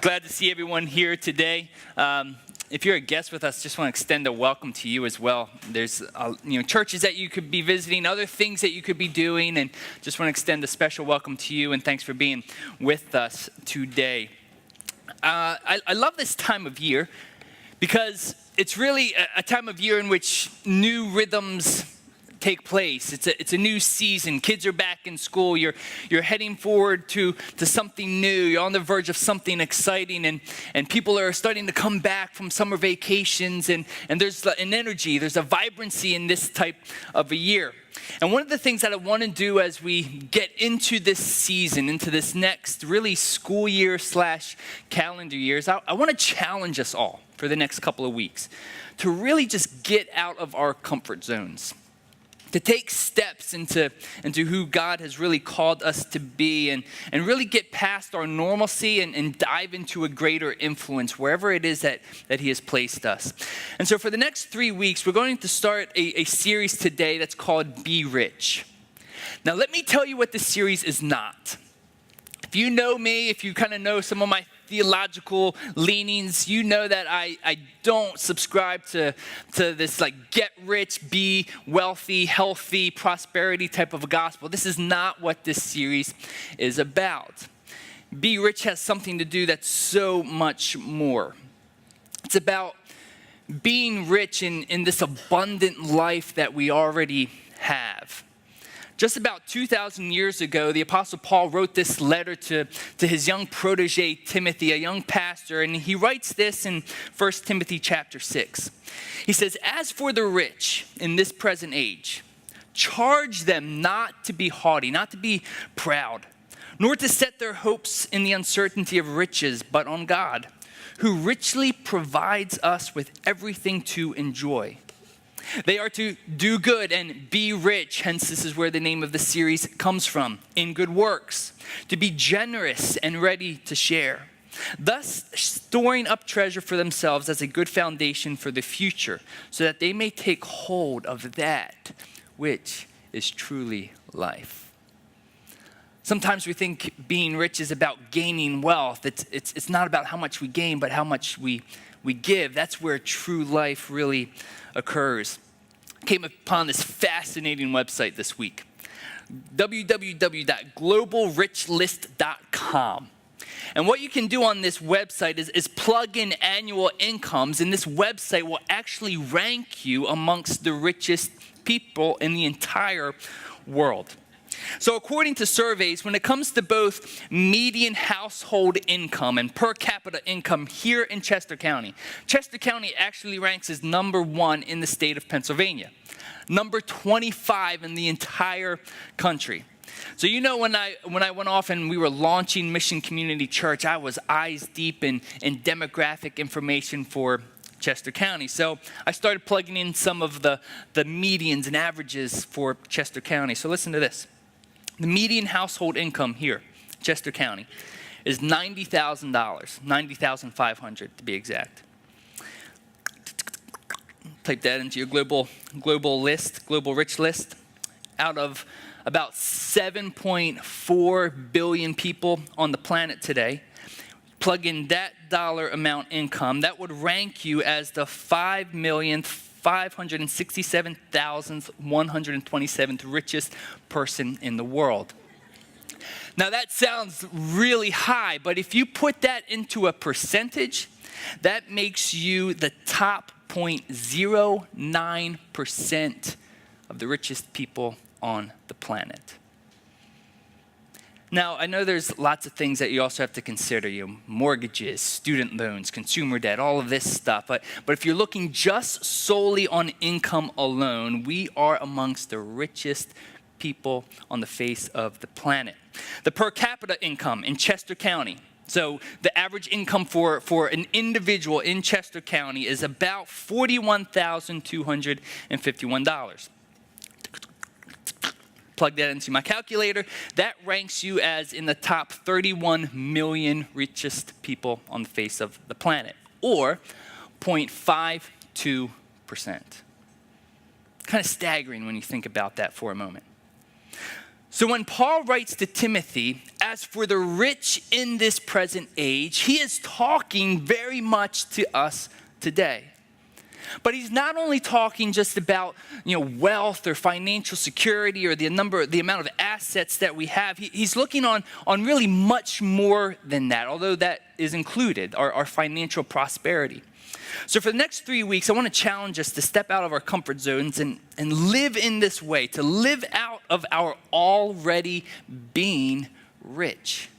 Glad to see everyone here today. If you're a guest with us, just want to extend a welcome to you as well. There's churches that you could be visiting, other things that you could be doing, and just want to extend a special welcome to you, and thanks for being with us today. I love this time of year because it's really a time of year in which new rhythms take place. It's a new season. Kids are back in school. You're heading forward to something new. You're on the verge of something exciting, and people are starting to come back from summer vacations, and there's an energy, there's a vibrancy in this type of a year. And one of the things that I want to do as we get into this season, into this next really school year / calendar years, I want to challenge us all for the next couple of weeks to really just get out of our comfort zones, to take steps into who God has really called us to be, and really get past our normalcy and dive into a greater influence wherever it is that He has placed us. And so for the next 3 weeks, we're going to start a series today that's called Be Rich. Now let me tell you what this series is not. If you know me, if you kind of know some of my theological leanings, you know that I don't subscribe to this like get rich, be wealthy, healthy, prosperity type of a gospel. This is not what this series is about. Be Rich has something to do that's so much more. It's about being rich in this abundant life that we already have. Just about 2,000 years ago, the Apostle Paul wrote this letter to his young protege, Timothy, a young pastor, and he writes this in 1 Timothy chapter 6. He says, "As for the rich in this present age, charge them not to be haughty, not to be proud, nor to set their hopes in the uncertainty of riches, but on God, who richly provides us with everything to enjoy. They are to do good and be rich," hence this is where the name of the series comes from, "in good works, to be generous and ready to share, thus storing up treasure for themselves as a good foundation for the future, so that they may take hold of that which is truly life." Sometimes we think being rich is about gaining wealth. It's not about how much we gain, but how much we give. That's where true life really occurs. I came upon this fascinating website this week, www.globalrichlist.com. And what you can do on this website is plug in annual incomes, and this website will actually rank you amongst the richest people in the entire world. So according to surveys, when it comes to both median household income and per capita income here in Chester County actually ranks as number 1 in the state of Pennsylvania, number 25 in the entire country. So when I went off and we were launching Mission Community Church, I was eyes deep in demographic information for Chester County. So I started plugging in some of the medians and averages for Chester County. So listen to this. The median household income here, Chester County, is $90,000, $90,500 to be exact. Type that into your global rich list. Out of about 7.4 billion people on the planet today, plug in that dollar amount income, that would rank you as the 5,567,127th richest person in the world. Now that sounds really high, but if you put that into a percentage, that makes you the top 0.09% of the richest people on the planet. Now, I know there's lots of things that you also have to consider, mortgages, student loans, consumer debt, all of this stuff. But if you're looking just solely on income alone, we are amongst the richest people on the face of the planet. The per capita income in Chester County, so the average income for an individual in Chester County is about $41,251. Plug that into my calculator. That ranks you as in the top 31 million richest people on the face of the planet, or 0.52%. Kind of staggering when you think about that for a moment. So when Paul writes to Timothy, as for the rich in this present age, he is talking very much to us today. But he's not only talking just about, wealth or financial security or the amount of assets that we have. He's looking on really much more than that, although that is included, our financial prosperity. So for the next 3 weeks, I want to challenge us to step out of our comfort zones and live in this way, to live out of our already being rich.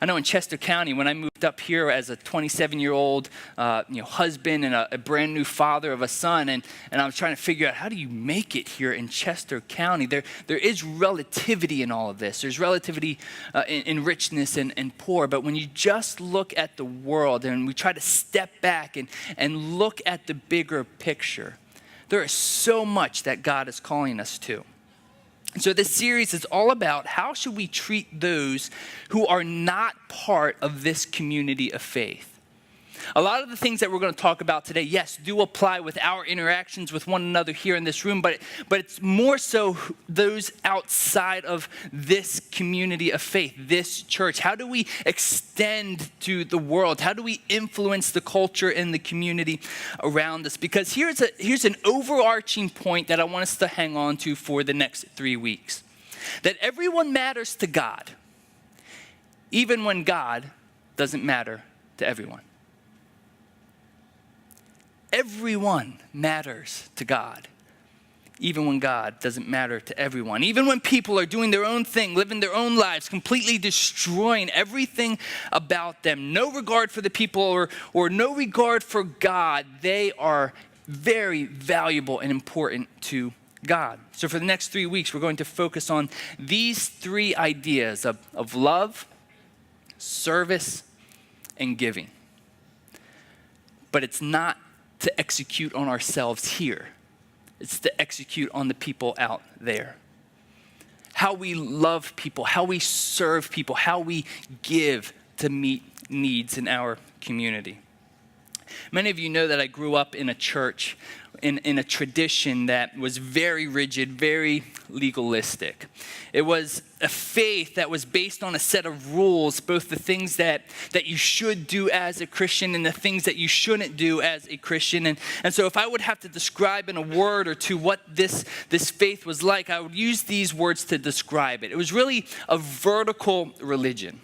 I know in Chester County, when I moved up here as a 27-year-old husband and a brand new father of a son, and I was trying to figure out, how do you make it here in Chester County? There is relativity in all of this. There's relativity in richness and poor, but when you just look at the world and we try to step back and look at the bigger picture, there is so much that God is calling us to. So this series is all about how should we treat those who are not part of this community of faith. A lot of the things that we're going to talk about today, yes, do apply with our interactions with one another here in this room, but it's more so those outside of this community of faith, this church. How do we extend to the world? How do we influence the culture and the community around us? Because here's an overarching point that I want us to hang on to for the next 3 weeks. That everyone matters to God, even when God doesn't matter to everyone. Everyone matters to God, even when God doesn't matter to everyone. Even when people are doing their own thing, living their own lives, completely destroying everything about them. No regard for the people or no regard for God. They are very valuable and important to God. So for the next 3 weeks, we're going to focus on these 3 ideas of love, service, and giving. But it's not to execute on ourselves here. It's to execute on the people out there. How we love people, how we serve people, how we give to meet needs in our community. Many of you know that I grew up in a church, in a tradition that was very rigid, very legalistic. It was a faith that was based on a set of rules, both the things that you should do as a Christian and the things that you shouldn't do as a Christian. And so if I would have to describe in a word or two what this faith was like, I would use these words to describe it. It was really a vertical religion.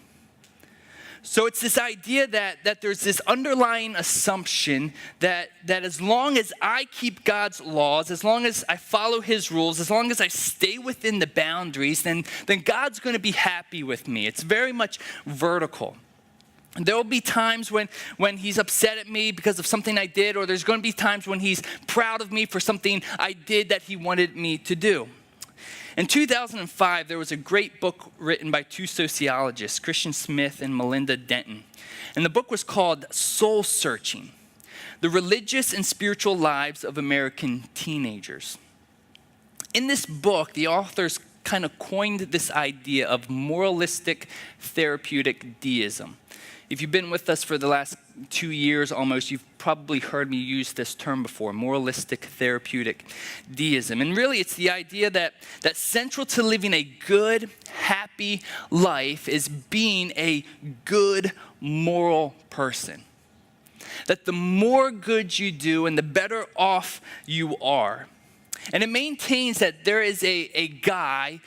So it's this idea that there's this underlying assumption that as long as I keep God's laws, as long as I follow his rules, as long as I stay within the boundaries, then God's going to be happy with me. It's very much vertical. There will be times when he's upset at me because of something I did, or there's going to be times when he's proud of me for something I did that he wanted me to do. In 2005, there was a great book written by 2 sociologists, Christian Smith and Melinda Denton. And the book was called Soul Searching: The Religious and Spiritual Lives of American Teenagers. In this book, the authors kind of coined this idea of moralistic therapeutic deism. If you've been with us for the last 2 years almost, you've probably heard me use this term before, moralistic therapeutic deism. And really it's the idea that central to living a good, happy life is being a good, moral person. That the more good you do and the better off you are. And it maintains that there is a God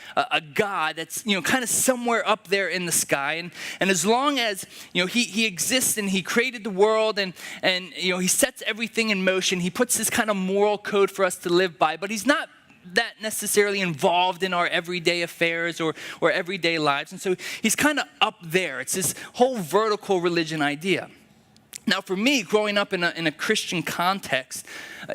that's, kind of somewhere up there in the sky. And as long as, he exists and he created the world and he sets everything in motion, he puts this kind of moral code for us to live by. But he's not that necessarily involved in our everyday affairs or everyday lives. And so he's kind of up there. It's this whole vertical religion idea. Now, for me, growing up in a Christian context,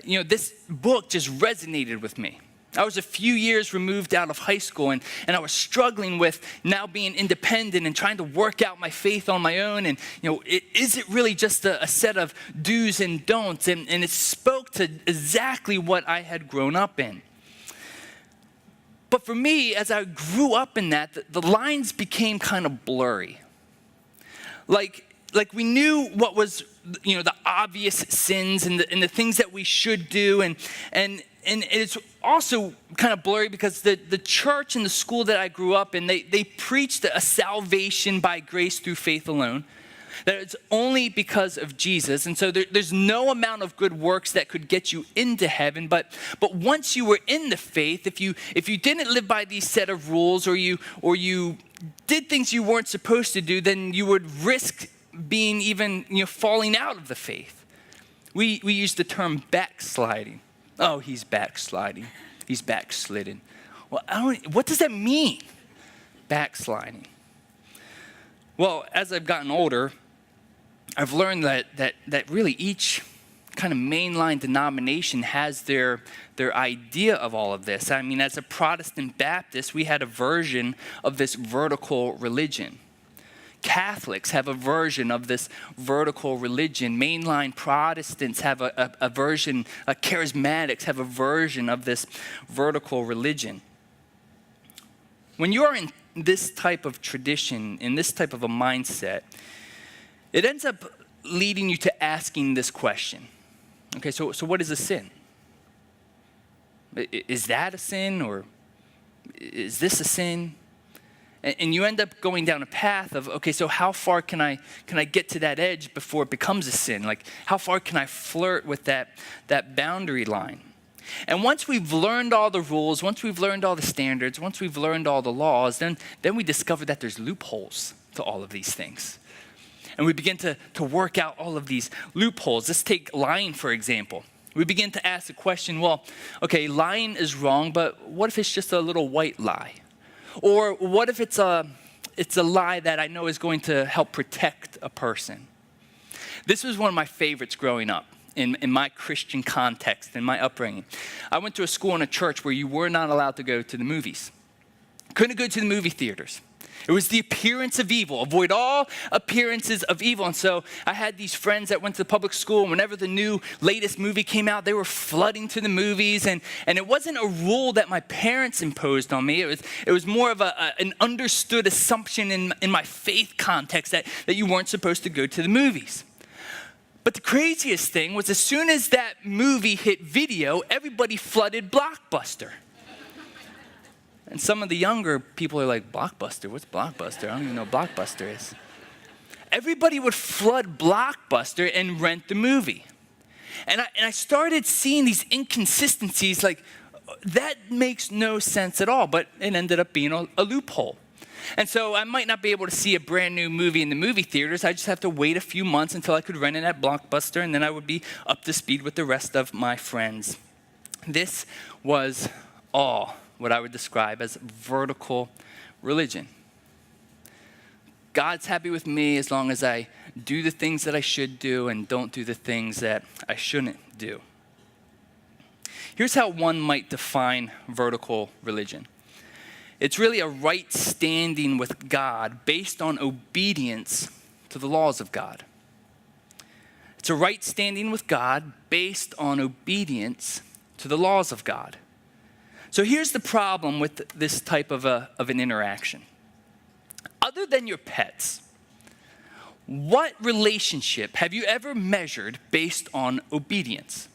this book just resonated with me. I was a few years removed out of high school, and I was struggling with now being independent and trying to work out my faith on my own. And, is it really just a set of do's and don'ts? And it spoke to exactly what I had grown up in. But for me, as I grew up in that, the lines became kind of blurry. Like we knew what was, the obvious sins and the things that we should do. And it's also kind of blurry because the church and the school that I grew up in, they preached a salvation by grace through faith alone, that it's only because of Jesus. And so there's no amount of good works that could get you into heaven. But once you were in the faith, if you didn't live by these set of rules, or you did things you weren't supposed to do, then you would risk being even falling out of the faith. We use the term backsliding. Oh, he's backsliding. He's backslidden. Well, what does that mean? Backsliding. Well, as I've gotten older, I've learned that really each kind of mainline denomination has their idea of all of this. I mean, as a Protestant Baptist, we had a version of this vertical religion. Catholics have a version of this vertical religion. Mainline Protestants have a version, charismatics have a version of this vertical religion. When you are in this type of tradition, in this type of a mindset, it ends up leading you to asking this question. Okay, so what is a sin? Is that a sin, or is this a sin? And you end up going down a path of, okay, so how far can I get to that edge before it becomes a sin? Like, how far can I flirt with that boundary line? And once we've learned all the rules, once we've learned all the standards, once we've learned all the laws, then we discover that there's loopholes to all of these things. And we begin to work out all of these loopholes. Let's take lying, for example. We begin to ask the question, well, okay, lying is wrong, but what if it's just a little white lie? Or what if it's a lie that I know is going to help protect a person? This was one of my favorites growing up in my Christian context, in my upbringing. I went to a school and a church where you were not allowed to go to the movies. Couldn't go to the movie theaters. It was the appearance of evil. Avoid all appearances of evil. And so I had these friends that went to the public school, and whenever the new latest movie came out, they were flooding to the movies. And it wasn't a rule that my parents imposed on me. It was more of an understood assumption in my faith context that you weren't supposed to go to the movies. But the craziest thing was, as soon as that movie hit video, everybody flooded Blockbuster. And some of the younger people are like, Blockbuster? What's Blockbuster? I don't even know what Blockbuster is. Everybody would flood Blockbuster and rent the movie. And I started seeing these inconsistencies, like, that makes no sense at all, but it ended up being a loophole. And so I might not be able to see a brand new movie in the movie theaters. I just have to wait a few months until I could rent it at Blockbuster, and then I would be up to speed with the rest of my friends. This was all what I would describe as vertical religion. God's happy with me as long as I do the things that I should do and don't do the things that I shouldn't do. Here's how one might define vertical religion. It's really a right standing with God based on obedience to the laws of God. It's a right standing with God based on obedience to the laws of God. So here's the problem with this type of an interaction. Other than your pets, what relationship have you ever measured based on obedience?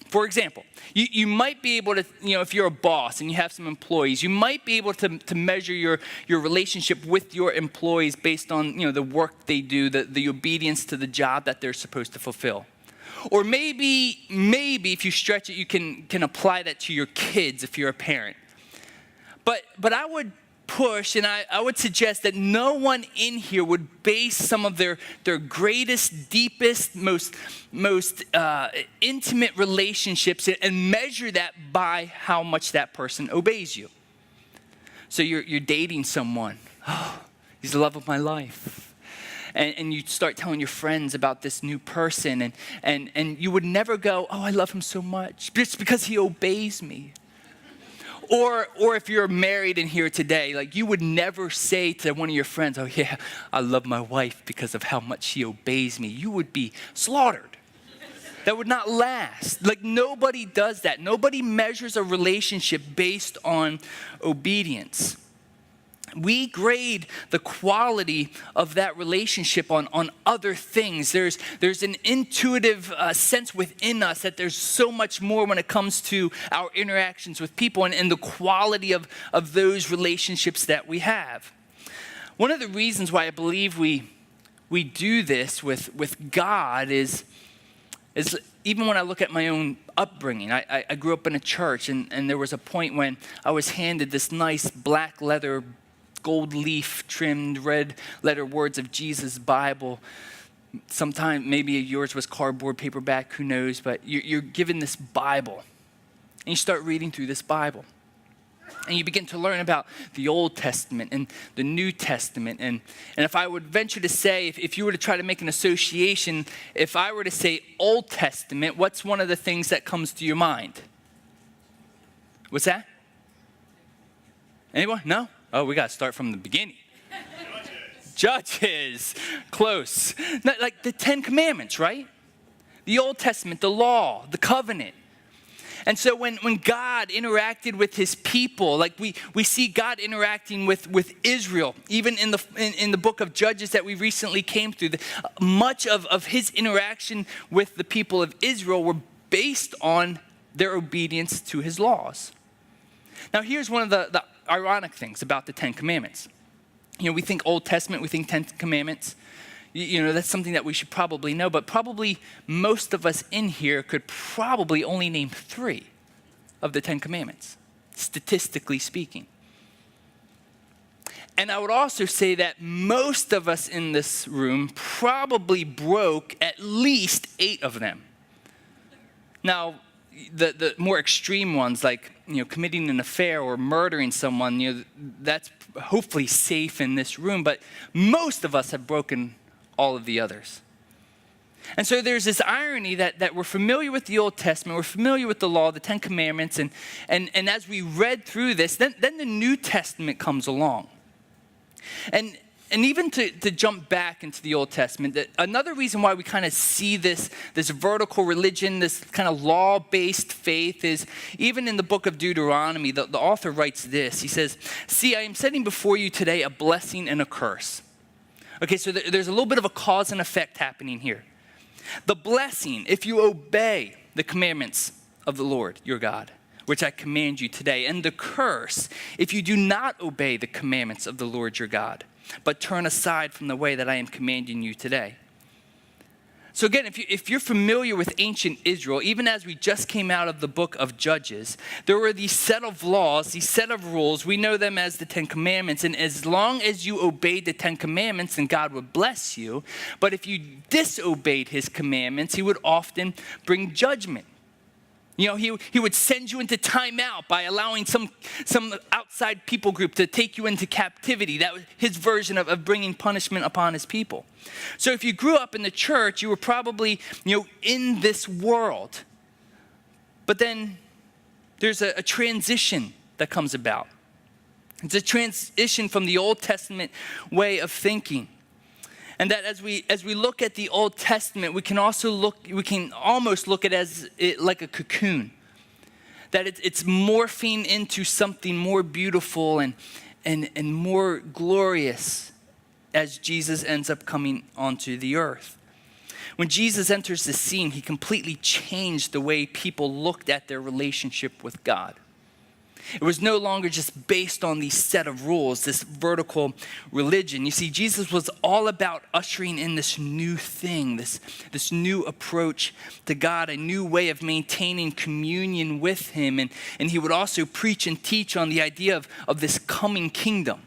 For example, you might be able to, if you're a boss and you have some employees, you might be able to measure your relationship with your employees based on, the work they do, the obedience to the job that they're supposed to fulfill. Or maybe if you stretch it, you can apply that to your kids if you're a parent. But I would push, and I would suggest that no one in here would base some of their greatest, deepest, most intimate relationships and measure that by how much that person obeys you. So you're dating someone. Oh, he's the love of my life. And you start telling your friends about this new person, and you would never go, oh, I love him so much, just because he obeys me. Or if you're married in here today, like, you would never say to one of your friends, oh yeah, I love my wife because of how much she obeys me. You would be slaughtered. That would not last. Like, nobody does that. Nobody measures a relationship based on obedience. we grade the quality of that relationship on other things. There's an intuitive sense within us that there's so much more when it comes to our interactions with people and the quality of those relationships that we have. One of the reasons why I believe we do this with God is even when I look at my own upbringing. I grew up in a church, and there was a point when I was handed this nice black leather, gold leaf trimmed red letter words of Jesus Bible. Sometime maybe yours was cardboard paperback, who knows, but you're given this Bible, and you start reading through this Bible. And you begin to learn about the Old Testament and the New Testament. And if I would venture to say, if you were to try to make an association, if I were to say Old Testament, what's one of the things that comes to your mind? What's that? Anyone? No? Oh, we got to start from the beginning. Judges. Close. Like the Ten Commandments, right? The Old Testament, the law, the covenant. And so when God interacted with his people, like we see God interacting with Israel, even in the book of Judges that we recently came through, much of his interaction with the people of Israel were based on their obedience to his laws. Now here's one of the ironic things about the Ten Commandments. You know, we think Old Testament, we think Ten Commandments. You know, that's something that we should probably know, but probably most of us in here could probably only name 3 of the 10 Commandments, statistically speaking. And I would also say that most of us in this room probably broke at least 8 of them. Now, the more extreme ones, like, you know, committing an affair or murdering someone, you know, that's hopefully safe in this room, but most of us have broken all of the others. And so there's this irony that we're familiar with the Old Testament, we're familiar with the law, the Ten Commandments, and as we read through this, then the New Testament comes along. And even to jump back into the Old Testament, another reason why we kind of see this vertical religion, this kind of law-based faith is, even in the book of Deuteronomy, the author writes this. He says, "See, I am setting before you today a blessing and a curse." Okay, so there's a little bit of a cause and effect happening here. The blessing, if you obey the commandments of the Lord, your God, which I command you today. And the curse, if you do not obey the commandments of the Lord, your God, but turn aside from the way that I am commanding you today. So again, if you're familiar with ancient Israel, even as we just came out of the book of Judges, there were these set of laws, these set of rules. We know them as the Ten Commandments. And as long as you obeyed the Ten Commandments, then God would bless you. But if you disobeyed his commandments, he would often bring judgment. You know, he would send you into timeout by allowing some outside people group to take you into captivity. That was his version of bringing punishment upon his people. So if you grew up in the church, you were probably, you know, in this world. But then there's a transition that comes about. It's a transition from the Old Testament way of thinking. And that as we look at the Old Testament, we can almost look at it like a cocoon. That it's morphing into something more beautiful and more glorious as Jesus ends up coming onto the earth. When Jesus enters the scene, he completely changed the way people looked at their relationship with God. It was no longer just based on these set of rules, this vertical religion. You see, Jesus was all about ushering in this new thing, this new approach to God, a new way of maintaining communion with him. And he would also preach and teach on the idea of this coming kingdom.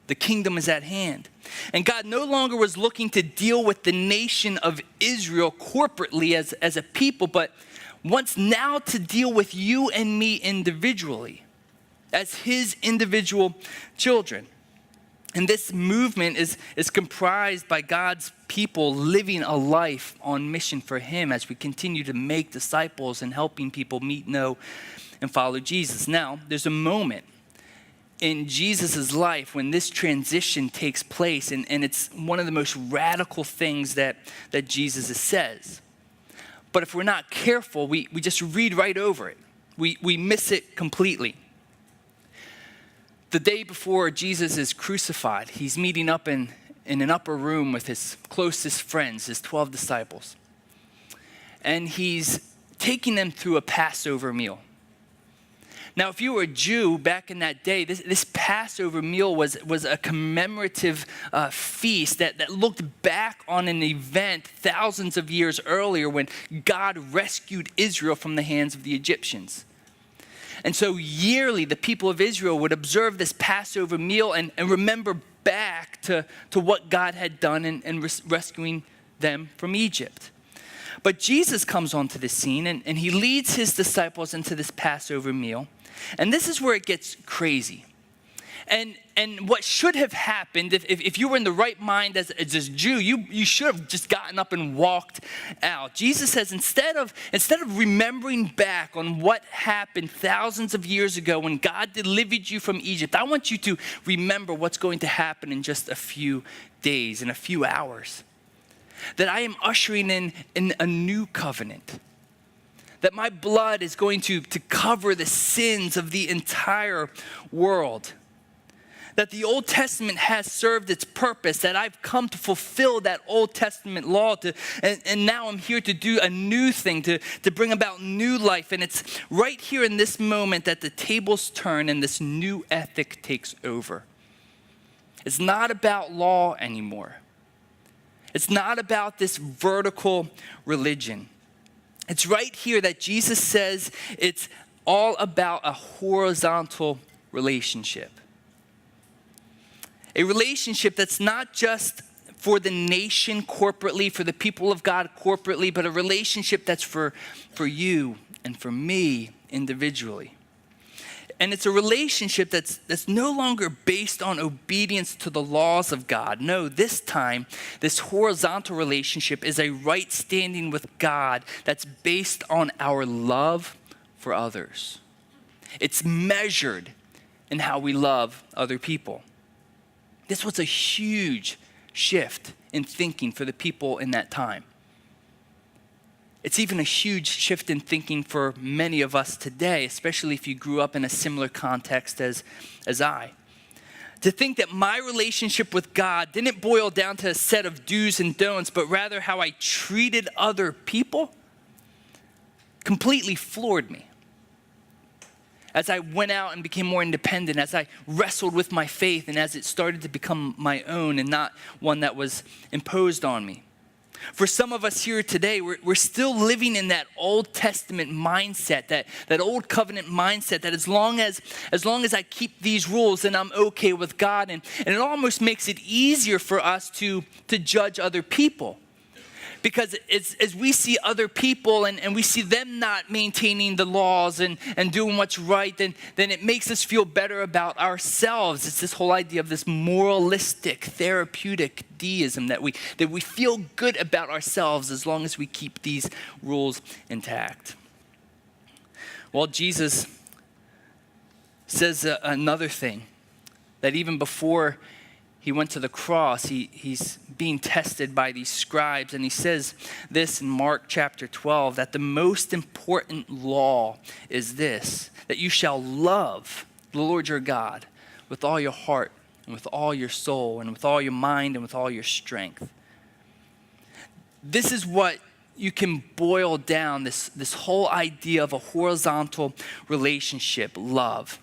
The kingdom is at hand. And God no longer was looking to deal with the nation of Israel corporately as a people, but wants now to deal with you and me individually, as his individual children. And this movement is comprised by God's people living a life on mission for him as we continue to make disciples and helping people meet, know, and follow Jesus. Now, there's a moment in Jesus' life when this transition takes place, and it's one of the most radical things that Jesus says. But if we're not careful, we just read right over it. We miss it completely. The day before Jesus is crucified, he's meeting up in an upper room with his closest friends, his 12 disciples. And he's taking them through a Passover meal. Now, if you were a Jew back in that day, this Passover meal was a commemorative feast that looked back on an event thousands of years earlier when God rescued Israel from the hands of the Egyptians. And so yearly, the people of Israel would observe this Passover meal and remember back to what God had done in rescuing them from Egypt. But Jesus comes onto the scene and he leads his disciples into this Passover meal. And this is where it gets crazy. And what should have happened, if you were in the right mind as a Jew, you should have just gotten up and walked out. Jesus says, instead of remembering back on what happened thousands of years ago when God delivered you from Egypt, I want you to remember what's going to happen in just a few days, in a few hours. That I am ushering in a new covenant. That my blood is going to cover the sins of the entire world. That the Old Testament has served its purpose, that I've come to fulfill that Old Testament law, and now I'm here to do a new thing, to bring about new life. And it's right here in this moment that the tables turn and this new ethic takes over. It's not about law anymore. It's not about this vertical religion. It's right here that Jesus says it's all about a horizontal relationship. A relationship that's not just for the nation corporately, for the people of God corporately, but a relationship that's for you and for me individually. And it's a relationship that's no longer based on obedience to the laws of God. No, this time, this horizontal relationship is a right standing with God that's based on our love for others. It's measured in how we love other people. This was a huge shift in thinking for the people in that time. It's even a huge shift in thinking for many of us today, especially if you grew up in a similar context as I. To think that my relationship with God didn't boil down to a set of do's and don'ts, but rather how I treated other people, completely floored me. As I went out and became more independent, as I wrestled with my faith, and as it started to become my own and not one that was imposed on me. For some of us here today, we're still living in that Old Testament mindset, that old covenant mindset, that as long as I keep these rules, then I'm okay with God. And it almost makes it easier for us to judge other people. Because as we see other people and we see them not maintaining the laws and doing what's right, then it makes us feel better about ourselves. It's this whole idea of this moralistic, therapeutic deism that we feel good about ourselves as long as we keep these rules intact. Well, Jesus says another thing, that even before he went to the cross, he's being tested by these scribes. And he says this in Mark chapter 12, that the most important law is this, that you shall love the Lord your God with all your heart and with all your soul and with all your mind and with all your strength. This is what you can boil down, this whole idea of a horizontal relationship, love.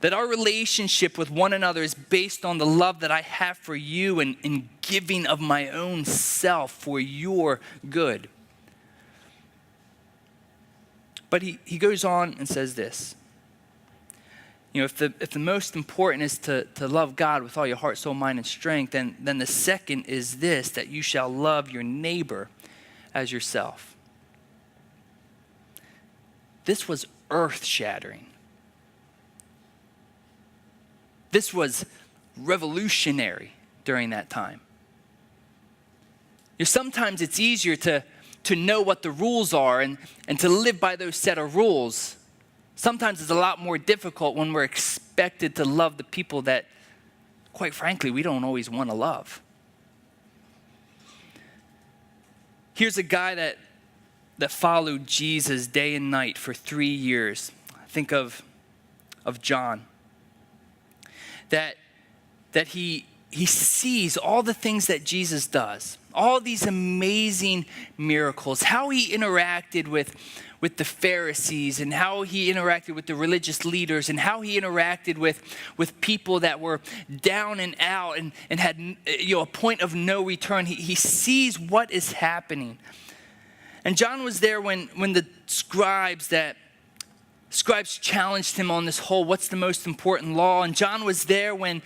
That our relationship with one another is based on the love that I have for you and giving of my own self for your good. But he goes on and says this. You know, if the most important is to love God with all your heart, soul, mind, and strength, then the second is this, that you shall love your neighbor as yourself. This was earth-shattering. This was revolutionary during that time. Sometimes it's easier to know what the rules are and to live by those set of rules. Sometimes it's a lot more difficult when we're expected to love the people that, quite frankly, we don't always want to love. Here's a guy that followed Jesus day and night for 3 years. Think of John. that he sees all the things that Jesus does, all these amazing miracles, how he interacted with the Pharisees and how he interacted with the religious leaders and how he interacted with people that were down and out and had a point of no return. He sees what is happening. And John was there when the scribes challenged him on this whole, what's the most important law? And John was there when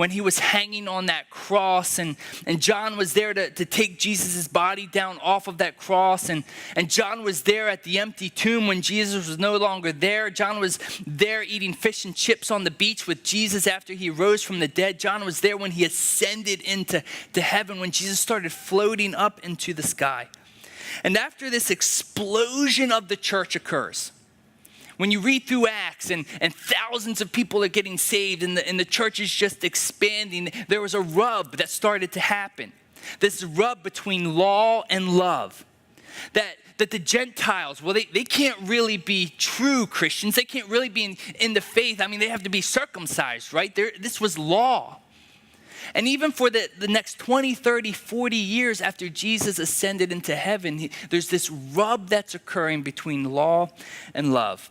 he was hanging on that cross. And John was there to take Jesus' body down off of that cross. And John was there at the empty tomb when Jesus was no longer there. John was there eating fish and chips on the beach with Jesus after he rose from the dead. John was there when he ascended into heaven, when Jesus started floating up into the sky. And after this explosion of the church occurs, when you read through Acts and thousands of people are getting saved and the church is just expanding, there was a rub that started to happen. This rub between law and love. That the Gentiles, well, they can't really be true Christians. They can't really be in the faith. I mean, they have to be circumcised, right? This was law. And even for the next 20, 30, 40 years after Jesus ascended into heaven, there's this rub that's occurring between law and love.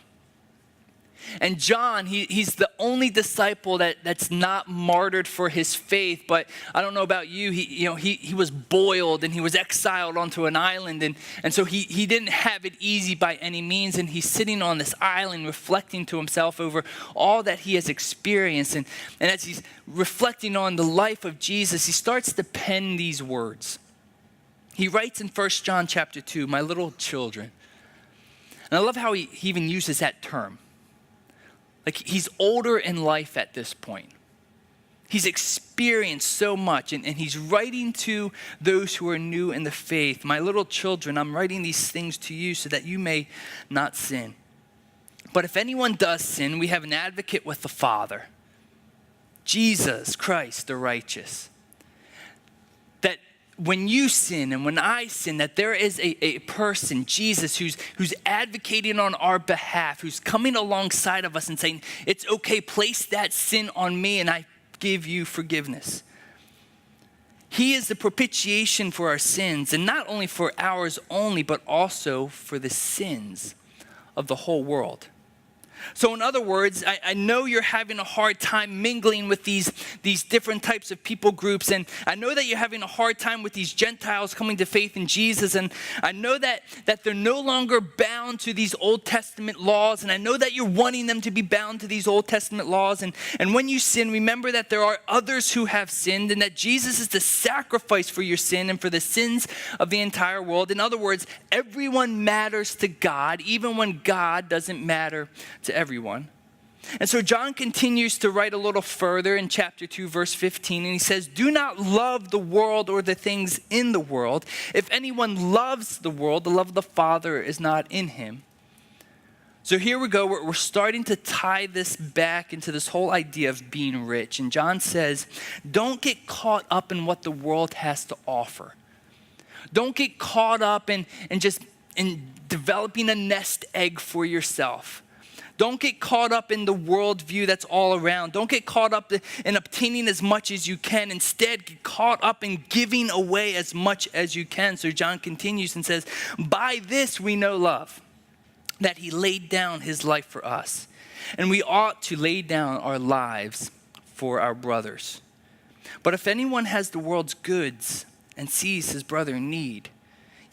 And John, he's the only disciple that's not martyred for his faith. But I don't know about you, he was boiled and he was exiled onto an island. And so he didn't have it easy by any means. And he's sitting on this island reflecting to himself over all that he has experienced. And as he's reflecting on the life of Jesus, he starts to pen these words. He writes in 1 John chapter 2, my little children. And I love how he even uses that term. Like, he's older in life at this point. He's experienced so much, and he's writing to those who are new in the faith. My little children, I'm writing these things to you so that you may not sin. But if anyone does sin, we have an advocate with the Father, Jesus Christ the righteous. That when you sin and when I sin, that there is a person, Jesus, who's advocating on our behalf, who's coming alongside of us and saying, it's okay, place that sin on me and I give you forgiveness. He is the propitiation for our sins, and not only for ours only, but also for the sins of the whole world. So in other words, I know you're having a hard time mingling with these different types of people groups. And I know that you're having a hard time with these Gentiles coming to faith in Jesus. And I know that they're no longer bound to these Old Testament laws. And I know that you're wanting them to be bound to these Old Testament laws. And when you sin, remember that there are others who have sinned and that Jesus is the sacrifice for your sin and for the sins of the entire world. In other words, everyone matters to God, even when God doesn't matter to everyone. And so John continues to write a little further in chapter 2, verse 15, and he says, do not love the world or the things in the world. If anyone loves the world, the love of the Father is not in him. So here we go. We're starting to tie this back into this whole idea of being rich. And John says, don't get caught up in what the world has to offer. Don't get caught up in developing a nest egg for yourself. Don't get caught up in the worldview that's all around. Don't get caught up in obtaining as much as you can. Instead, get caught up in giving away as much as you can. So John continues and says, by this we know love, that he laid down his life for us. And we ought to lay down our lives for our brothers. But if anyone has the world's goods and sees his brother in need,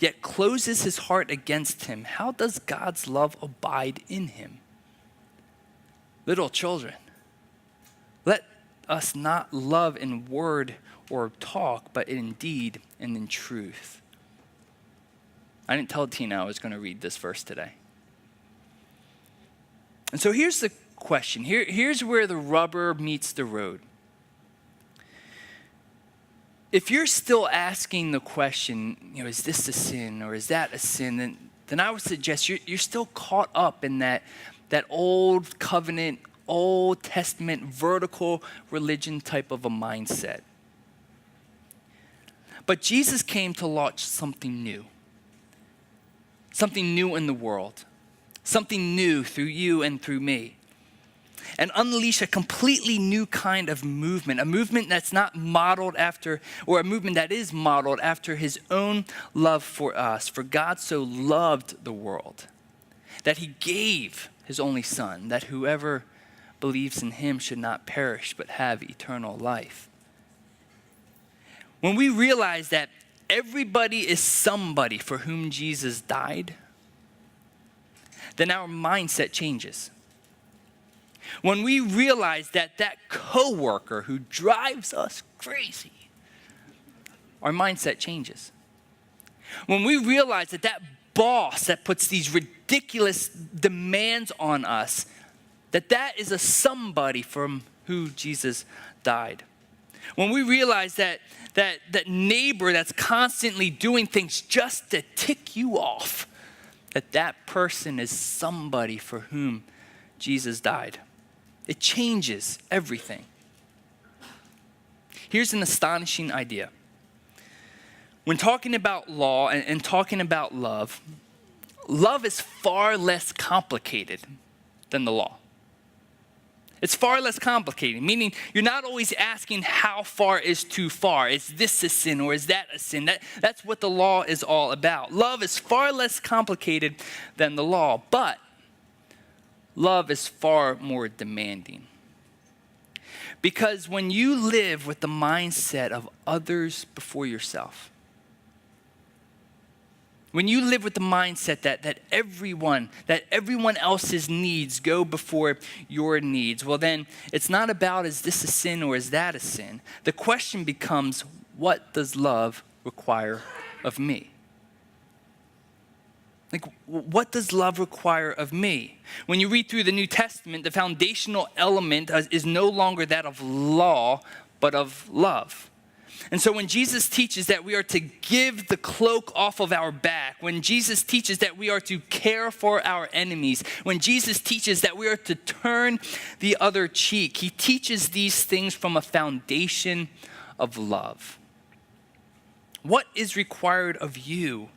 yet closes his heart against him, how does God's love abide in him? Little children, let us not love in word or talk, but in deed and in truth. I didn't tell Tina I was going to read this verse today. And so here's the question. Here's where the rubber meets the road. If you're still asking the question, is this a sin or is that a sin, then I would suggest you're still caught up in that old covenant, Old Testament, vertical religion type of a mindset. But Jesus came to launch something new in the world, something new through you and through me. and unleash a completely new kind of movement, a movement that's not modeled after, or a movement that is modeled after his own love for us. For God so loved the world that he gave his only son, that whoever believes in him should not perish but have eternal life. When we realize that everybody is somebody for whom Jesus died, then our mindset changes. When we realize that coworker who drives us crazy, our mindset changes. When we realize that boss that puts these ridiculous demands on us, that is a somebody from who Jesus died. When we realize that neighbor that's constantly doing things just to tick you off, that person is somebody for whom Jesus died. It changes everything. Here's an astonishing idea. When talking about law and talking about love, love is far less complicated than the law. It's far less complicated, meaning you're not always asking how far is too far. Is this a sin or is that a sin? That's what the law is all about. Love is far less complicated than the law, but love is far more demanding. Because when you live with the mindset of others before yourself, when you live with the mindset that everyone else's needs go before your needs, well then it's not about is this a sin or is that a sin? The question becomes, what does love require of me? Like, what does love require of me? When you read through the New Testament, the foundational element is no longer that of law, but of love. And so when Jesus teaches that we are to give the cloak off of our back, when Jesus teaches that we are to care for our enemies, when Jesus teaches that we are to turn the other cheek, he teaches these things from a foundation of love. What is required of you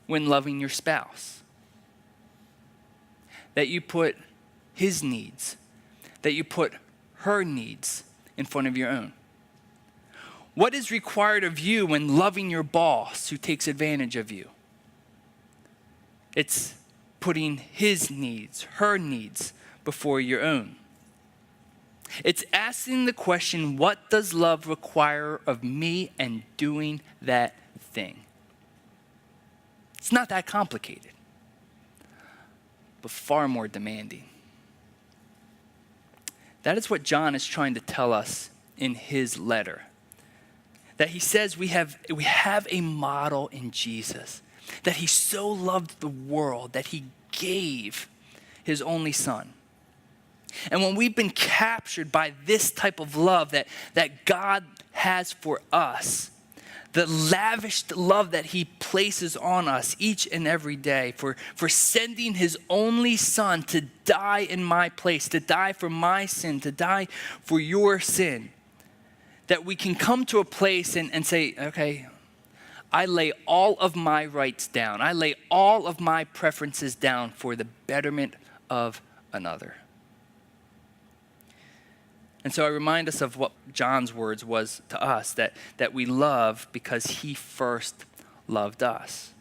when loving your spouse? That you put his needs, that you put her needs in front of your own. What is required of you when loving your boss who takes advantage of you? It's putting his needs, her needs, before your own. It's asking the question, what does love require of me, and doing that thing? It's not that complicated, but far more demanding. That is what John is trying to tell us in his letter. That he says we have a model in Jesus, that he so loved the world that he gave his only son. And when we've been captured by this type of love that God has for us, the lavished love that he places on us each and every day for sending his only son to die in my place, to die for my sin, to die for your sin, that we can come to a place and say, okay, I lay all of my rights down. I lay all of my preferences down for the betterment of another. And so I remind us of what John's words was to us, that we love because he first loved us.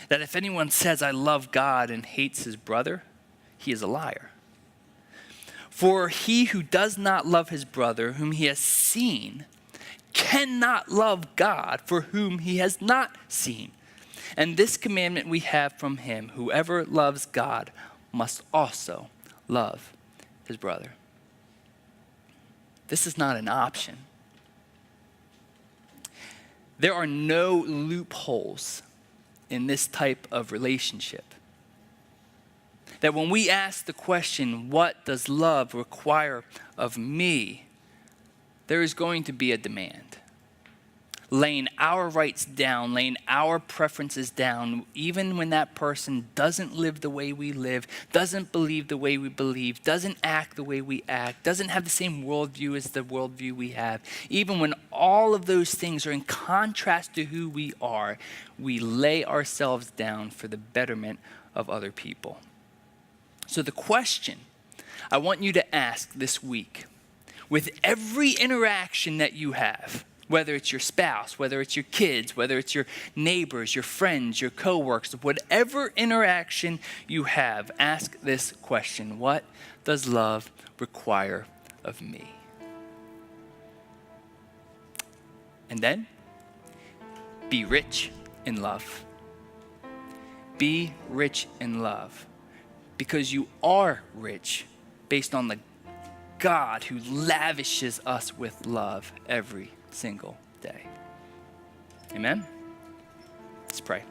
That if anyone says, I love God and hates his brother, he is a liar. For he who does not love his brother whom he has seen cannot love God for whom he has not seen. And this commandment we have from him, whoever loves God must also love his brother. This is not an option. There are no loopholes in this type of relationship. That when we ask the question, what does love require of me? There is going to be a demand. Laying our rights down, laying our preferences down, even when that person doesn't live the way we live, doesn't believe the way we believe, doesn't act the way we act, doesn't have the same worldview as the worldview we have. Even when all of those things are in contrast to who we are, we lay ourselves down for the betterment of other people. So the question I want you to ask this week, with every interaction that you have, whether it's your spouse, whether it's your kids, whether it's your neighbors, your friends, your coworkers, whatever interaction you have, ask this question: what does love require of me? And then, be rich in love. Be rich in love, because you are rich based on the God who lavishes us with love every single day. Amen? Let's pray.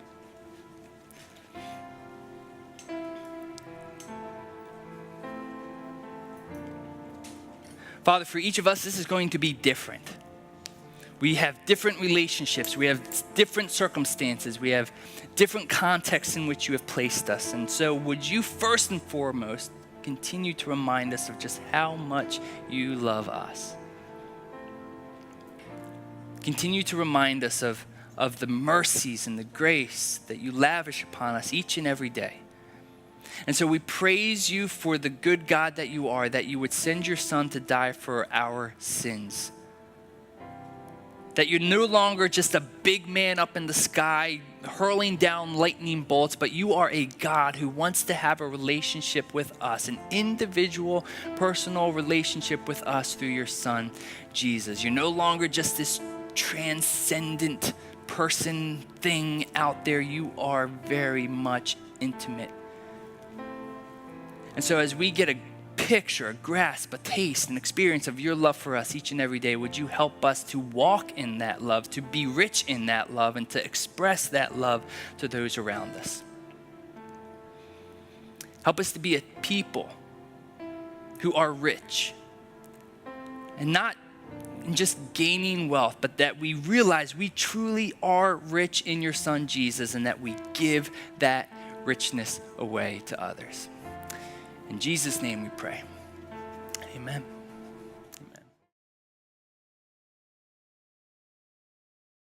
Father, for each of us, this is going to be different. We have different relationships. We have different circumstances. We have different contexts in which you have placed us. And so would you first and foremost continue to remind us of just how much you love us? Continue to remind us of the mercies and the grace that you lavish upon us each and every day. And so we praise you for the good God that you are, that you would send your Son to die for our sins. That you're no longer just a big man up in the sky hurling down lightning bolts, but you are a God who wants to have a relationship with us, an individual, personal relationship with us through your Son, Jesus. You're no longer just this transcendent person thing out there. You are very much intimate. And so as we get a picture, a grasp, a taste, an experience of your love for us each and every day, would you help us to walk in that love, to be rich in that love, and to express that love to those around us? Help us to be a people who are rich, and not in just gaining wealth, but that we realize we truly are rich in your Son, Jesus, and that we give that richness away to others. In Jesus' name we pray. Amen.